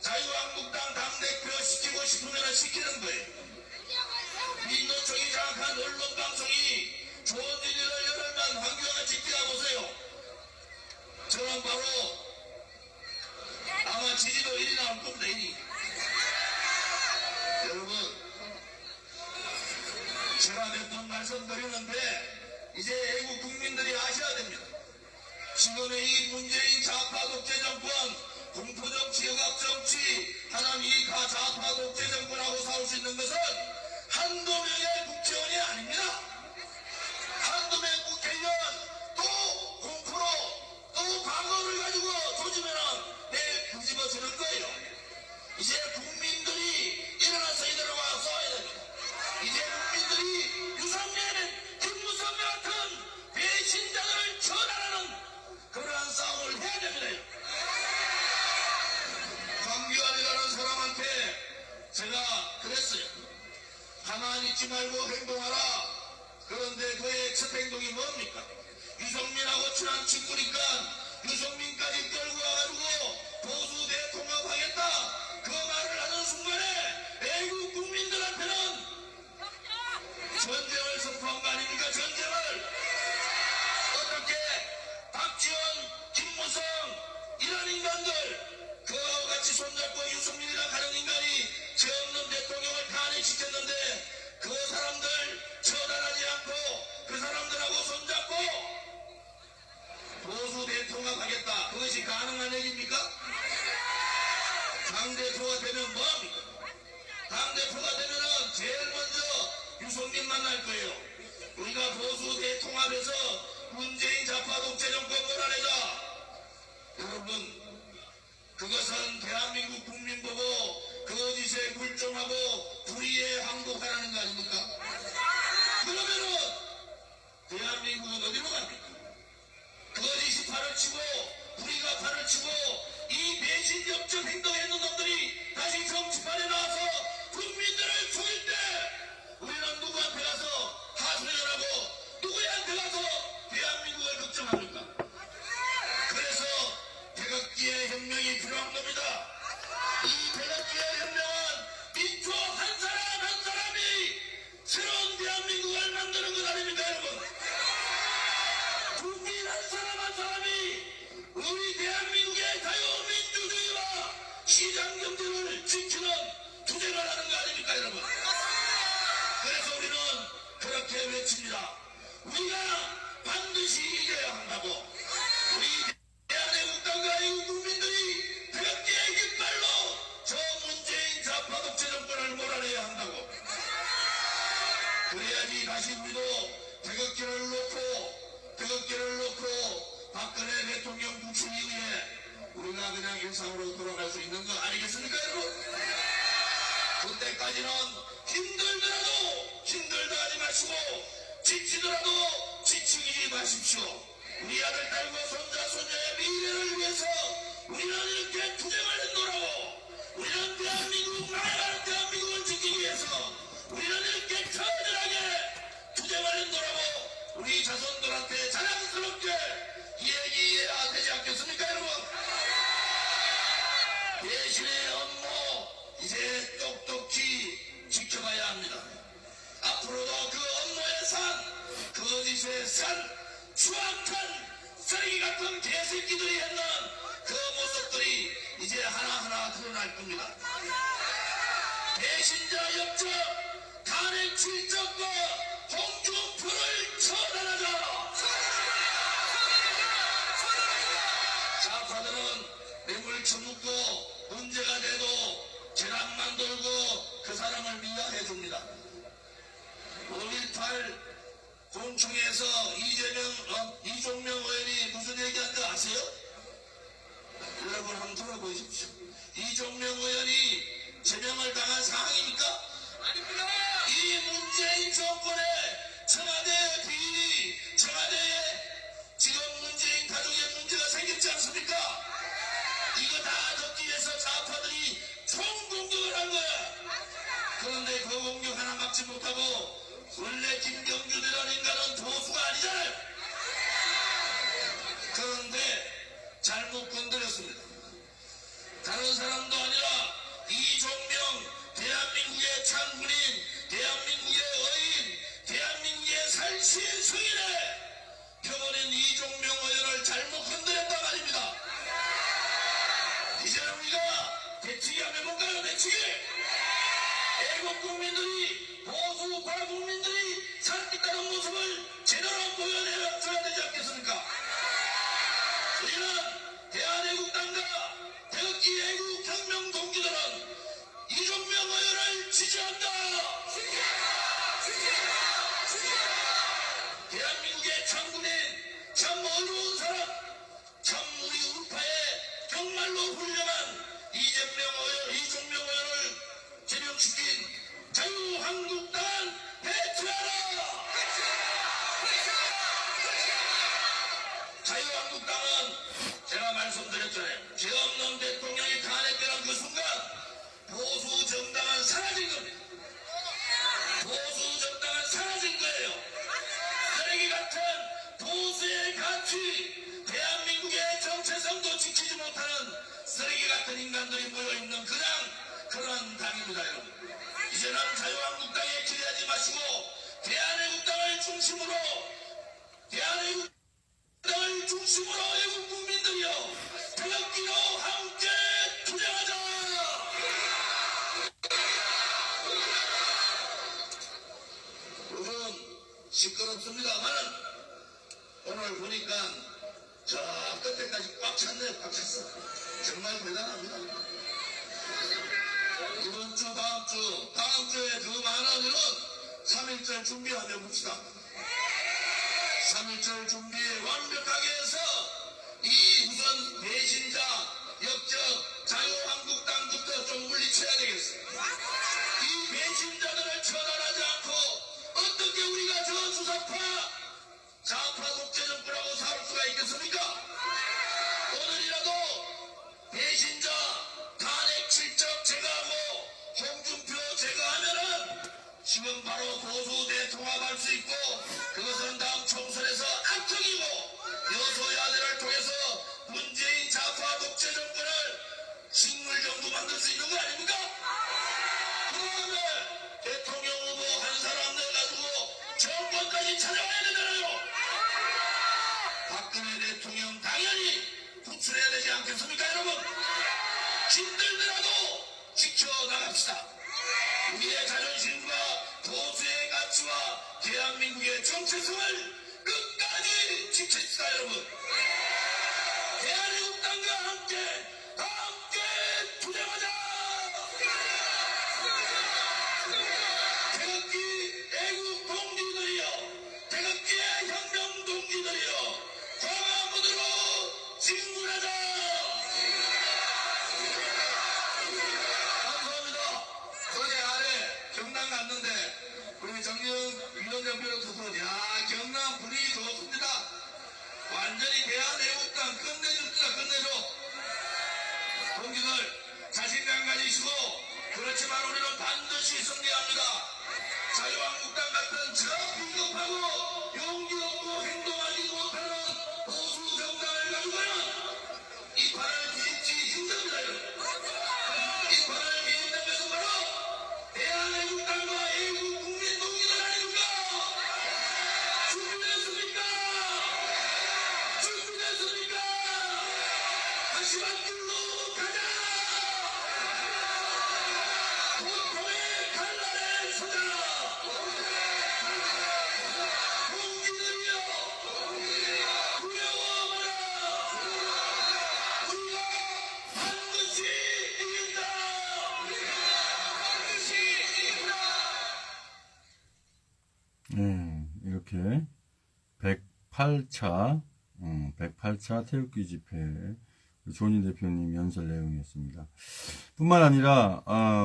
자유한국당 당대표 시키고 싶으면 시키는 거예요. 민노총이 장악한 언론방송이 좋은 일을 열흘만 황교안을 지키다 보세요. 저는 바로 아마 아마 지지도 1이 나올 겁니다. 1이. 여러분, 제가 몇 번 말씀드리는데 이제 애국 국민들이 아셔야 됩니다. 지금의 이 문재인 좌파 독재 정권, 공포정치, 억압정치, 하나님 이 좌파 독재 정권하고 싸울 수 있는 것은 한두 명의 국회의원이 아닙니다. 한두 명의 국회의원 또 공포로 또 방어를 가지고 조지면은 내일 뒤집어지는 거예요. 이제 국민들이 일어나서 이들과 싸워야 됩니다. 이제 국민들이 유승민, 김무성 같은 배신자들을 처단하는 그러한 싸움을 해야 됩니다. 황교안이라는 사람한테 제가 그랬어요. 가만히 있지 말고 행동하라. 그런데 그의 첫 행동이 뭡니까? 유승민하고 친한 친구니까 유승민까지 끌고 와가지고 보수 대통합하겠다. 그 말을 하는 순간에 애국 국민들한테는 전쟁을 선포한 거 아닙니까? 전쟁을. 어떻게 박지원, 김무성 이런 인간들 그와 같이 손잡고 유승민이랑 가는 인간이 죄 없는 대통령을 탄핵시켰는데 그 사람들 처단하지 않고 그 사람들하고 손잡고 보수 대통합하겠다. 그것이 가능한 얘기입니까? 당대표가 되면 뭐합니까? 당대표가 되면은 제일 먼저 유승민 만날 거예요. 우리가 보수 대통합해서 문재인 좌파 독재 정권 몰아내자. 여러분, 그것은 대한민국 국민 보고 거짓에 굴종하고 불의에 항복하라는 거 아닙니까? 그러면은 대한민국은 어디로 갑니까? 거짓이 팔을 치고 불의가 팔을 치고 이 배신 역적 행동했는 놈들이 다시 정치판에 나와서 국민들을 죽일 때 우리는 누구한테 가서 하소연을 하고 누구한테 가서 대한민국을 걱정합니까? 그래서 태극기의 혁명이 필요한 겁니다. 이 태극기의 혁명은 민초 한 사람 한 사람이 새로운 대한민국을 만드는 것 아닙니까, 여러분? 국민 한 사람 한 사람이 우리 대한민국의 자유민주주의와 시장경제를 지키는 투쟁을 하는 거 아닙니까, 여러분? 그래서 우리는 그렇게 외칩니다. 우리가 반드시 이겨야 한다고. 우리 대한애국당과 애국 국민들이 태극기의 깃발로 저 문재인 좌파 독재 정권을 몰아내야 한다고. 그래야지 다시 우리도 태극기를 놓고 박근혜 대통령 부추기 위해 우리가 그냥 일상으로 돌아갈 수 있는 거 아니겠습니까, 여러분? 그때까지는 힘들다 하지 마시고 지치더라도 지치지 마십시오. 우리 아들, 딸과 손자, 손녀의 미래를 위해서 우리는 이렇게 투쟁을 했노라고. 우리는 대한민국, 나라가는 대한민국을 지키기 위해서 우리는 이렇게 처절하게 투쟁을 했노라고 우리 자손들한테 자랑스럽게 얘기해야 되지 않겠습니까, 여러분? 대신의 업무 이제 똑똑히 지켜봐야 합니다. 앞으로도 그 업무의 산, 거짓의 산, 추악한 쓰레기 같은 개새끼들이 했는 그 모습들이 이제 하나하나 드러날 겁니다. 배신자 역적, 탄핵 출적과 홍준표를 처단하자. 좌파들은 뇌물 처먹고 문제가 돼도 재난만 돌고 그 사람을 미화해줍니다. 5.18 공청회에서 이종명 의원이 무슨 얘기한지 아세요? 여러분 한번 들어보십시오. 이종명 의원이 제명을 당한 상황입니까? 아닙니다. 이 문재인 정권의 청와대 비리, 청와대에 지금 문재인 가족의 문제가 생겼지 않습니까? 이거 다 덮기 위해서 좌파들이 총공격을 한 거야. 그런데 그 공격 하나 막지 못하고 원래 김경준이라는 인간은 보수가 아니잖아요. 그런데 잘못 건드렸습니다. 다른 사람도 아니라 이종명, 대한민국의 창군인, 대한민국의 의인, 대한민국의 살신 승인에 표본인 이종명 의원을 잘못 건드렸단 말입니다. 이제는 우리가 이종명 의원을 제명시킨 자유한국당 해체하라! 자유한국당은 제가 말씀드렸잖아요. 죄 없는 대통령이 탄핵되는 그 순간 보수 정당은 사라진 겁니다. 보수 정당은 사라진 거예요. 쓰레기 같은 보수의 가치, 대한민국의 정체성도 지키지 못하는 쓰레기 같은 인간들이 모여있는 그런 당입니다, 여러분. 이제는 자유한국당에 기대하지 마시고 대한애국당을 중심으로 애국 국민들이여 태극기로 함께 투쟁하자! 요즘 시끄럽습니다만은 오늘 보니까 저 끝에까지 꽉 찼네요. 꽉 찼어. 정말 대단합니다. 이번 주, 다음 주에 그 많은 일은 3.1절 준비하며 봅시다. 3.1절 준비 완벽하게 해서 이 우선 배신자, 역적, 자유한국당부터 좀 물리쳐야 되겠어. 이 배신자들을 처단하지 않고 어떻게 우리가 저 주사파, 좌파 독재 정부라고 살 수가 있겠습니까? 오늘이라도 배신자, 탄핵 실적 제거하고 홍준표 제거하면은 지금 바로 보수 대통합할 수 있고 그것은 다음 총선에서 악정이고 여소야대를 통해서 문재인 좌파 독재 정권을 식물정부 만들 수 있는 거 아닙니까? 그 다음에 대통령 후보 한 사람 내가지고 정권까지 찾아와야 되잖아요. 박근혜 대통령 당연히 구출해야 되지 않겠습니까, 여러분? 힘들더라도 지켜나갑시다. 우리의 자존심과 보수의 가치와 대한민국의 정체성을 끝까지 지킵시다, 여러분. 대한애국당과 함께 투쟁하자! 태극기 애국 동지들이여, 태극기의 혁명 동지들이여, 광화문으로 진군하자! 감사합니다. 어제 아래 경남 갔는데 우리 정영 위원장 비롯해서 경남 분위기 좋습니다. 완전히 대한애국당 끝내줘. 동지들 자신감 가지시고 그렇지만 우리는 반드시 승리합니다. 자유한국당 같은 저 비겁하고 용기 없고 행동하지 못하는 보수 정당을 가지고는 이 판을 뒤집기 힘듭니다. 이 판을 뒤집는 것은 바로 대한애국당과 애국 국민 동지들 아닙니까? 준비됐습니까? 다시 만길로 가자! 고통의 칼날에 서자! 동지들이여 두려워마라! 우리가 반드시 이긴다! 네, 이렇게 108차 태극기 집회 조니 대표님 연설 내용이었습니다. 뿐만 아니라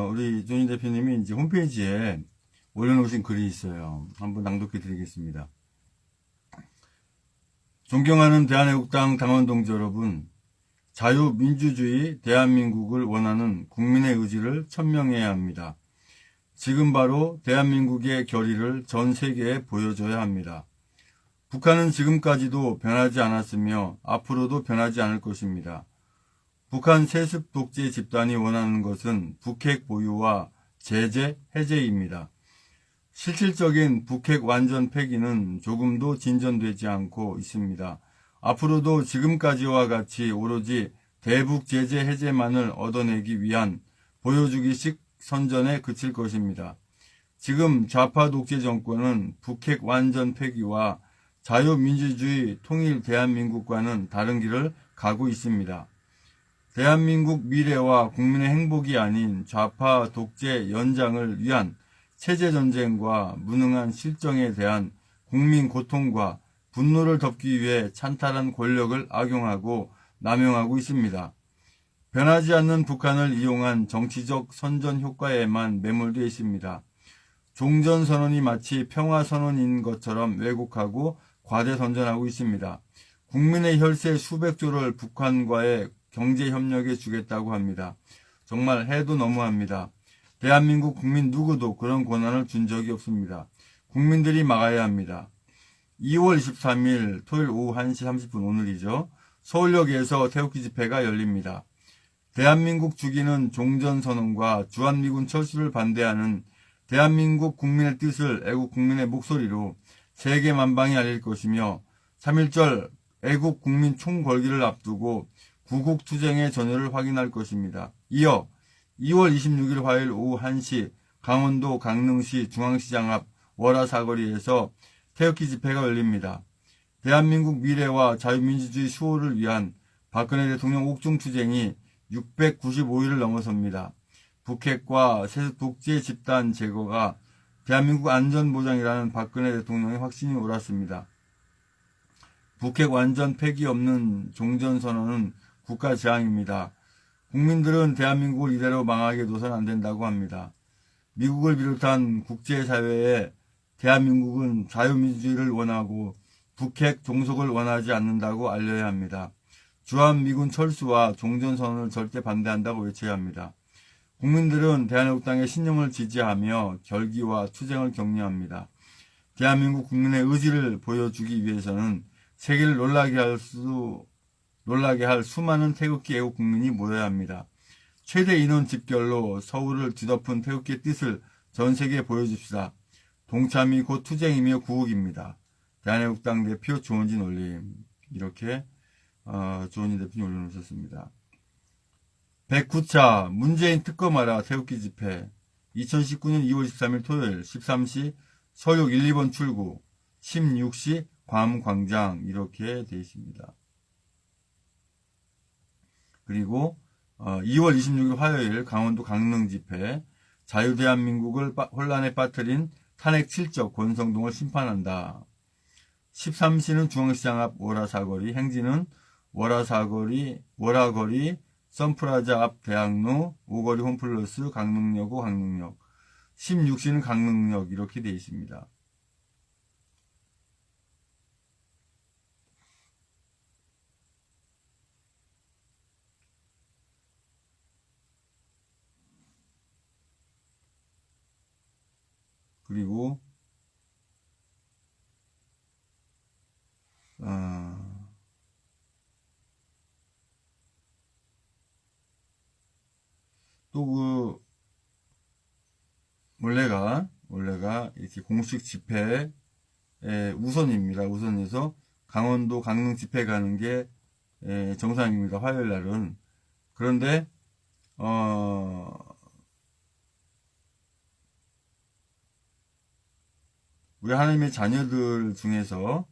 우리 조니 대표님이 이제 홈페이지에 올려놓으신 글이 있어요. 한번 낭독해 드리겠습니다. 존경하는 대한애국당 당원 동지 여러분, 자유민주주의 대한민국을 원하는 국민의 의지를 천명해야 합니다. 지금 바로 대한민국의 결의를 전 세계에 보여줘야 합니다. 북한은 지금까지도 변하지 않았으며 앞으로도 변하지 않을 것입니다. 북한 세습 독재 집단이 원하는 것은 북핵 보유와 제재 해제입니다. 실질적인 북핵 완전 폐기는 조금도 진전되지 않고 있습니다. 앞으로도 지금까지와 같이 오로지 대북 제재 해제만을 얻어내기 위한 보여주기식 선전에 그칠 것입니다. 지금 좌파 독재 정권은 북핵 완전 폐기와 자유민주주의 통일 대한민국과는 다른 길을 가고 있습니다. 대한민국 미래와 국민의 행복이 아닌 좌파 독재 연장을 위한 체제전쟁과 무능한 실정에 대한 국민 고통과 분노를 덮기 위해 찬탈한 권력을 악용하고 남용하고 있습니다. 변하지 않는 북한을 이용한 정치적 선전 효과에만 매몰되어 있습니다. 종전선언이 마치 평화선언인 것처럼 왜곡하고 과대선전하고 있습니다. 국민의 혈세 수백조를 북한과의 경제협력에 주겠다고 합니다. 정말 해도 너무합니다. 대한민국 국민 누구도 그런 권한을 준 적이 없습니다. 국민들이 막아야 합니다. 2월 23일 토요일 오후 1시 30분 오늘이죠. 서울역에서 태극기 집회가 열립니다. 대한민국 주기는 종전선언과 주한미군 철수를 반대하는 대한민국 국민의 뜻을 애국 국민의 목소리로 세계 만방에 알릴 것이며 3.1절 애국 국민 총궐기를 앞두고 구국투쟁의 전열을 확인할 것입니다. 이어 2월 26일 화요일 오후 1시 강원도 강릉시 중앙시장 앞 월화사거리에서 태극기 집회가 열립니다. 대한민국 미래와 자유민주주의 수호를 위한 박근혜 대통령 옥중투쟁이 695일을 넘어섭니다. 북핵과 세습 독재 집단 제거가 대한민국 안전보장이라는 박근혜 대통령의 확신이 옳았습니다. 북핵 완전 폐기 없는 종전선언은 국가재앙입니다. 국민들은 대한민국을 이대로 망하게 둬서는 안 된다고 합니다. 미국을 비롯한 국제사회에 대한민국은 자유민주주의를 원하고 북핵 종속을 원하지 않는다고 알려야 합니다. 주한미군 철수와 종전선언을 절대 반대한다고 외쳐야 합니다. 국민들은 대한민국당의 신념을 지지하며 결기와 투쟁을 격려합니다. 대한민국 국민의 의지를 보여주기 위해서는 세계를 놀라게 할 수많은 태극기 애국 국민이 모여야 합니다. 최대 인원 집결로 서울을 뒤덮은 태극기의 뜻을 전 세계에 보여줍시다. 동참이 곧 투쟁이며 구국입니다. 대한민국당 대표 조원진 올림. 이렇게 조원진 대표님 올려놓으셨습니다. 109차 문재인 특검하라 태극기 집회 2019년 2월 13일 토요일 13시 서울역 1, 2번 출구 16시 괌광장 이렇게 되어 있습니다. 그리고 2월 26일 화요일 강원도 강릉 집회 자유대한민국을 혼란에 빠뜨린 탄핵 7적 권성동을 심판한다. 13시는 중앙시장 앞 월화사거리, 행진은 월화거리 선프라자 앞 대학로, 오거리 홈플러스, 강릉여고 강릉역, 16시는 강릉역 이렇게 되어 있습니다. 그리고 또 원래가 이렇게 공식 집회의 우선입니다. 우선에서 강원도 강릉 집회 가는 게 정상입니다. 화요일 날은. 그런데 우리 하나님의 자녀들 중에서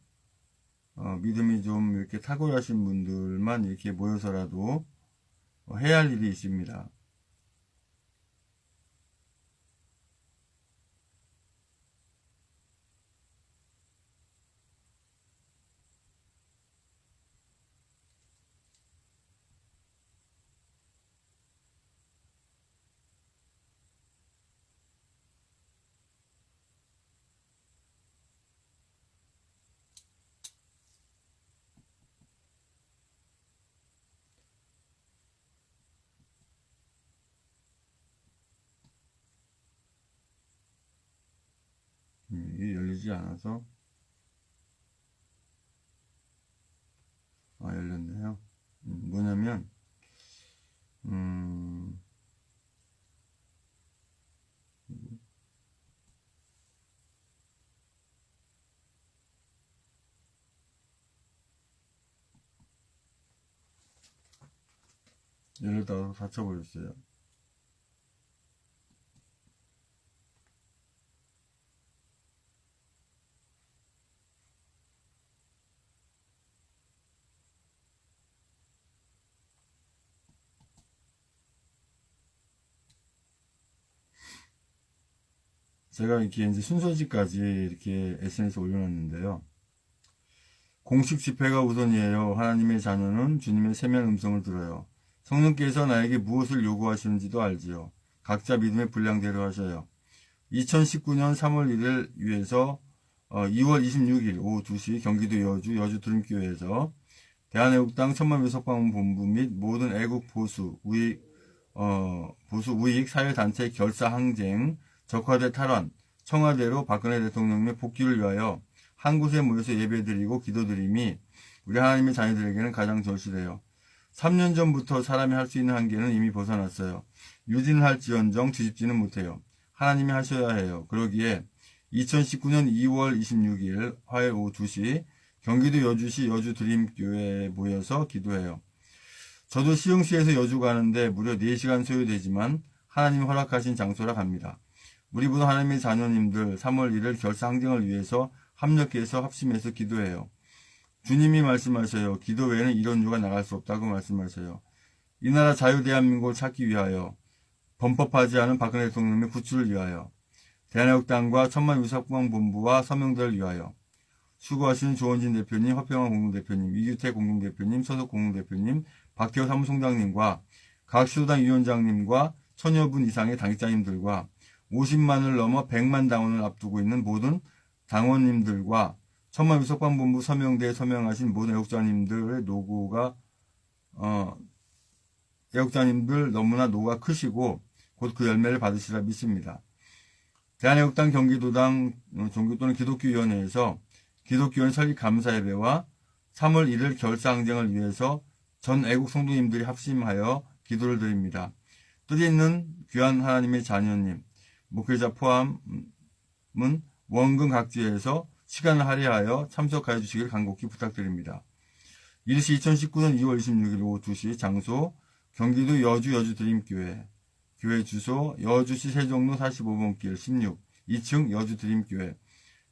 믿음이 좀 이렇게 탁월하신 분들만 이렇게 모여서라도 해야 할 일이 있습니다. 이게 열리지 않아서 열렸네요. 뭐냐면 열렸다가 닫혀버렸어요. 제가 이렇게 이제 순서지까지 이렇게 SNS에 올려놨는데요. 공식 집회가 우선이에요. 하나님의 자녀는 주님의 세미한 음성을 들어요. 성령께서 나에게 무엇을 요구하시는지도 알지요. 각자 믿음의 분량대로 하셔요. 2019년 3월 1일 위해서 2월 26일 오후 2시 경기도 여주 드림교회에서 대한애국당 천만묘석방문본부 및 모든 애국 보수 우익 사회단체 결사 항쟁 적화대 탈환 청와대로 박근혜 대통령의 복귀를 위하여 한 곳에 모여서 예배드리고 기도드림이 우리 하나님의 자녀들에게는 가장 절실해요. 3년 전부터 사람이 할 수 있는 한계는 이미 벗어났어요. 유지는 할지언정 뒤집지는 못해요. 하나님이 하셔야 해요. 그러기에 2019년 2월 26일 화요일 오후 2시 경기도 여주시 여주드림교회에 모여서 기도해요. 저도 시흥시에서 여주 가는데 무려 4시간 소요되지만 하나님 허락하신 장소라 갑니다. 우리 모두 하나님의 자녀님들 3월 1일 결사 항쟁을 위해서 합력해서 합심해서 기도해요. 주님이 말씀하셔요. 기도 외에는 이런 유가 나갈 수 없다고 말씀하셔요. 이 나라 자유 대한민국을 찾기 위하여 범법하지 않은 박근혜 대통령의 구출을 위하여 대한애국당과 천만유사국방본부와 서명들을 위하여 수고하시는 조원진 대표님, 허평환 공동대표님, 이규택 공동대표님, 서석 공동대표님, 박태호 사무총장님과 각 시도당 위원장님과 1000여 분 이상의 당직자님들과 50만을 넘어 100만 당원을 앞두고 있는 모든 당원님들과 천만유석방본부 서명대에 서명하신 모든 애국자님들의 노고가 애국자님들 너무나 노고가 크시고 곧 그 열매를 받으시라 믿습니다. 대한애국당 경기도당 종교 또는 기독교위원회에서 기독교원 설립 감사예배와 3월 1일 결사항쟁을 위해서 전 애국 성도님들이 합심하여 기도를 드립니다. 뜻 있는 귀한 하나님의 자녀님, 목회자 포함은 원근 각지에서 시간을 할애하여 참석하여 주시길 간곡히 부탁드립니다. 일시 2019년 2월 26일 오후 2시 장소 경기도 여주드림교회 교회 주소 여주시 세종로 45번길 16 2층 여주드림교회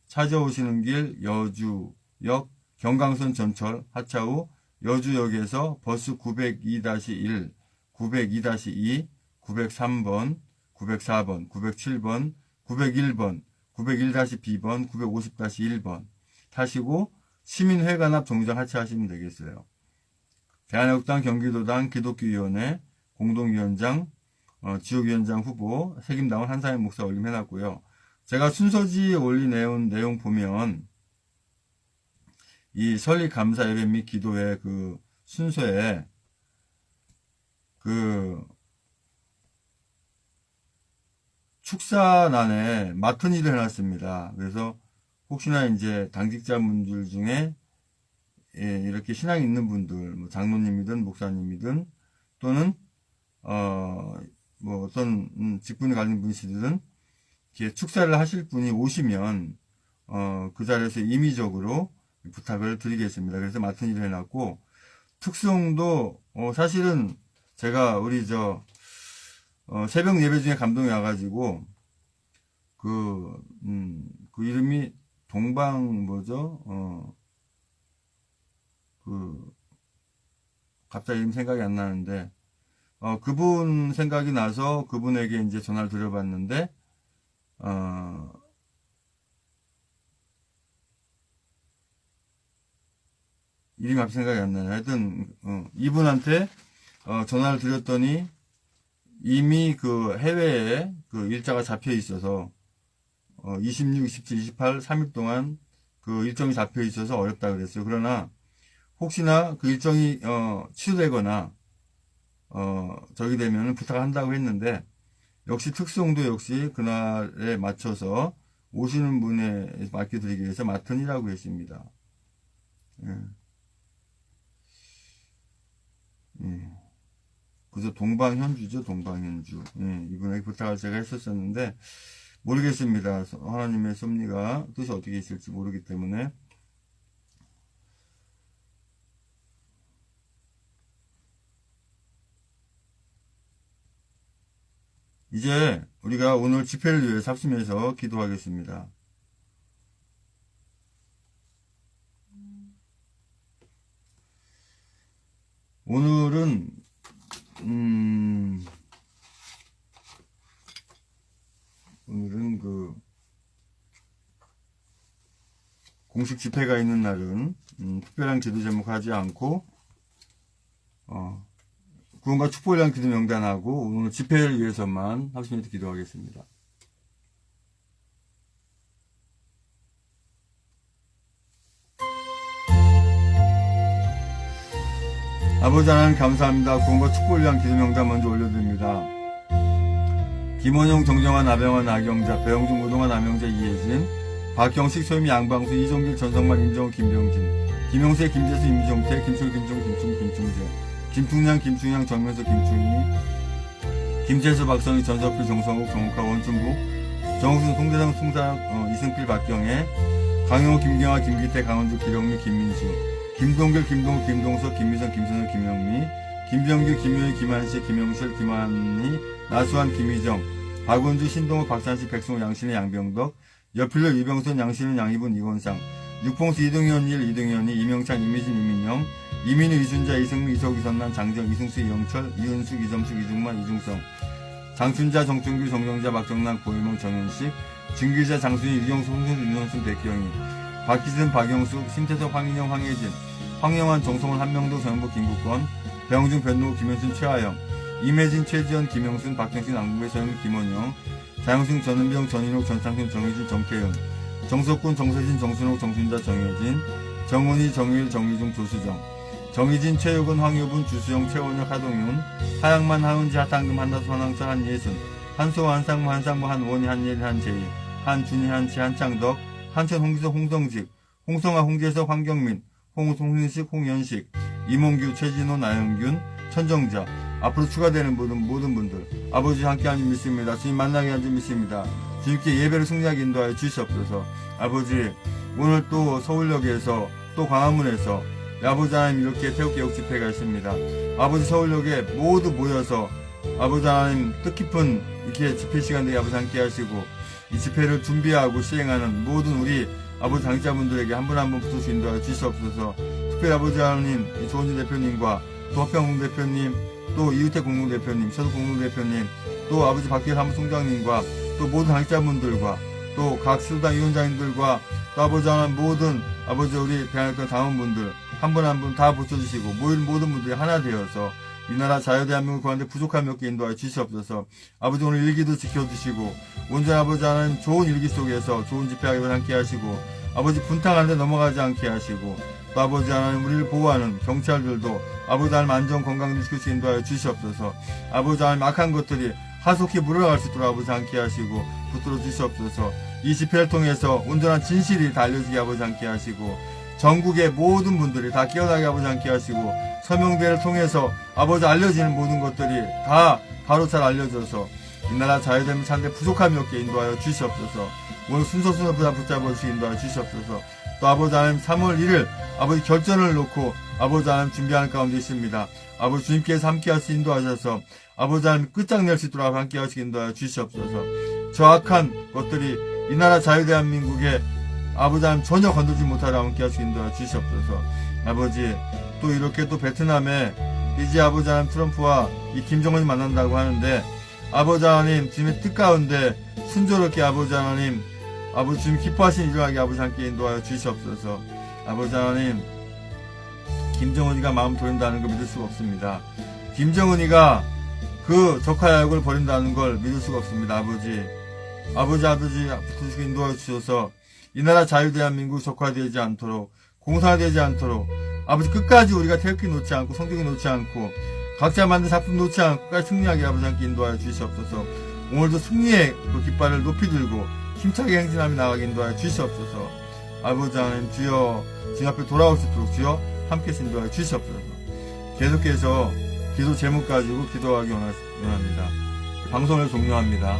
찾아오시는 길 여주역 경강선 전철 하차 후 여주역에서 버스 902-1, 902-2, 903번, 904번, 907번, 901번, 901-B번, 950-1번 타시고 시민회관 앞 정류장 하차하시면 되겠어요. 대한애국당 경기도당 기독교위원회 공동위원장 지역위원장 후보 책임당원 한상현 목사 올림해놨고요. 제가 순서지에 올린 내용 보면 이 설립 감사 예배 및 기도회 그 순서에 그 축사란에 맡은 일을 해놨습니다. 그래서 혹시나 이제 당직자분들 중에 이렇게 신앙이 있는 분들, 뭐 장로님이든 목사님이든 또는 뭐 어떤 직분이 가진 분이시든 이렇게 축사를 하실 분이 오시면 그 자리에서 임의적으로 부탁을 드리겠습니다. 그래서 맡은 일을 해놨고 특성도 사실은 제가 우리 새벽 예배 중에 감동이 와가지고 그 이름이 동방 갑자기 이름 생각이 안 나는데 그분 생각이 나서 그분에게 이제 전화를 드려봤는데 이름이 갑자기 생각이 안 나요. 하여튼 이분한테 전화를 드렸더니 이미 그 해외에 그 일자가 잡혀 있어서 26, 27, 28, 3일 동안 그 일정이 잡혀 있어서 어렵다 그랬어요. 그러나 혹시나 그 일정이 취소되거나 저기 되면 부탁한다고 했는데 역시 특성도 역시 그날에 맞춰서 오시는 분에 맡겨드리기 위해서 맡은 이라고 했습니다. 그래서 동방현주죠, 동방현주. 이분에게 부탁을 제가 했었었는데 모르겠습니다. 하나님의 섭리가 뜻이 어떻게 있을지 모르기 때문에 이제 우리가 오늘 집회를 위해서 합심해서 기도하겠습니다. 오늘은 그 공식 집회가 있는 날은 특별한 기도 제목 하지 않고 구원과 축복을 위한 기도 명단하고 오늘 집회를 위해서만 30분 기도하겠습니다. 아버지 하나님 감사합니다. 구원과 축복을 위한 기도 명단 먼저 올려드립니다. 김원용, 정정환, 나병환, 나경자, 배영중, 오동환, 남영자, 이혜진, 박경식, 소임이, 양방수, 이종길, 전성만, 임정우, 김병진, 김용세, 김재수, 임종태, 김철, 김종, 김충, 김충재, 김충량, 김충양, 정면서, 김충희, 김재수, 박성희, 전석필, 정성욱, 정욱하, 원춘국, 정욱순, 송대장, 송상, 이승필, 박경혜, 강영호, 김경아, 김기태, 강원주, 기령미, 김민수, 김동결, 김동욱, 김동석, 김미선, 김선우, 김영미, 김병규, 김효희, 김한식, 김영철, 김한희, 나수환, 김희정, 박원주, 신동욱, 박산식, 백승호, 양신의 양병덕, 여필로, 이병선, 양신은, 양희분, 이건상, 육봉수, 이동현 1, 이동현이, 이명찬, 이미진, 이민영, 이민우, 이순자, 이승민, 이석, 이선난, 장정, 이승수, 이영철, 이은숙, 이점숙, 이중만, 이중성, 장춘자, 정준규, 정정자, 박정남, 고혜몽, 정현식, 진규자, 장순희, 유경수, 홍순, 윤현순, 백경희, 박기순, 박영숙, 심태석, 황인영, 황혜진, 황영환, 정성원, 한명도, 정영복, 김국권, 배영중, 변노, 김현순, 최하영, 임혜진, 최지연, 김영순, 박경신, 안국배, 서영, 김원영, 자영승, 전은병, 전인옥, 전창순, 정혜진, 정태윤, 정석군, 정세진, 정순옥, 정순자, 정효진, 정훈이, 정유일, 정미중, 조수정, 정희진, 최효근, 황효분, 주수영, 최원혁, 하동윤, 하양만, 하은지, 하탕금, 한다수, 한항철, 한예순, 한소호, 한상무, 한상무, 한원희, 한예리, 한재희, 한준희, 한치, 한창덕, 한천, 홍기석, 홍성직, 홍성아, 홍재석, 황경민, 홍순식, 홍연식, 이몽규, 최진호, 나영균, 천정자, 앞으로 추가되는 모든 분들 아버지 함께하는 믿습니다. 주님 만나게 하는 줄 믿습니다. 주님께 예배를 승리하게 인도하여 주시옵소서. 아버지 오늘 또 서울역에서 또 광화문에서 아버지 하나님 이렇게 태극개혁 집회가 있습니다. 아버지 서울역에 모두 모여서 아버지 하나님 뜻깊은 이렇게 집회 시간들에 아버지 함께 하시고 이 집회를 준비하고 시행하는 모든 우리 아버지 당직자분들에게 한 분 한 분 붙어서 인도하여 주시옵소서. 특별히 아버지 하나님 조원진 대표님과 또 허평공 대표님 또 이유택 공동대표님, 서도 공동대표님, 또 아버지 박기일 사무총장님과 또 모든 당직자분들과 또 각 시도당 위원장님들과 또 아버지 하나님 모든 아버지 우리 대한민국 당원분들 한 분 한 분 다 붙여주시고 모인 모든 분들이 하나 되어서 이 나라 자유대한민국 구하는데 부족함이 없게 인도하여 주시옵소서. 아버지 오늘 일기도 지켜주시고 온전히 아버지 하나님 좋은 일기 속에서 좋은 집회하기 함께 하시고 아버지 분탕하는데 넘어가지 않게 하시고 또 아버지 하나님 우리를 보호하는 경찰들도 아버지 하나님 안전 건강 지킬 수 인도하여 주시옵소서. 아버지 하나님 악한 것들이 하속히 물러갈 수 있도록 아버지 함께 하시고 붙들어 주시옵소서. 이 집회를 통해서 온전한 진실이 다 알려지게 아버지 함께 하시고 전국의 모든 분들이 다 깨어나게 아버지 함께 하시고 서명대를 통해서 아버지 알려지는 모든 것들이 다 바로 잘 알려져서 이 나라 자유대한민국 사는데 부족함이 없게 인도하여 주시옵소서. 오늘 순서순서 붙잡아 주시기 인도하여 주시옵소서. 또 아버지 하나님 3월 1일 아버지 결전을 놓고 아버지 하나님 준비하는 가운데 있습니다. 아버지 주님께서 함께 하시 인도하셔서 아버지 하나님 끝장낼 수 있도록 함께 하시기 인도하여 주시옵소서. 저 악한 것들이 이 나라 자유대한민국에 아버지 하나님 전혀 건들지 못하라 함께 하시기 인도하여 주시옵소서. 아버지 또 이렇게 또 베트남에 이제 아버지 하나님 트럼프와 이 김정은이 만난다고 하는데 아버지 하나님 주님의 뜻 가운데 순조롭게 아버지 하나님 아버지 주님 기뻐하신 일을 하게 아버지 함께 인도하여 주시옵소서. 아버지 하나님 김정은이가 마음 돌린다는 걸 믿을 수가 없습니다. 김정은이가 그 적화야욕을 버린다는 걸 믿을 수가 없습니다. 아버지 붙으시고 인도하여 주셔서 이 나라 자유대한민국 적화되지 않도록 공산화되지 않도록 아버지 끝까지 우리가 태극기 놓지 않고 성경이 놓지 않고 각자 만든 작품 놓지 않고 끝까지 승리하게 아버지 함께 인도하여 주시옵소서. 오늘도 승리의 그 깃발을 높이 들고 힘차게 행진하며 나가게 인도하여 주시옵소서. 아버지 하나님 주여 주님 앞에 돌아올 수 있도록 주여 함께 인도하여 주시옵소서. 계속해서 기도 제목 가지고 기도하기 원합니다. 방송을 종료합니다.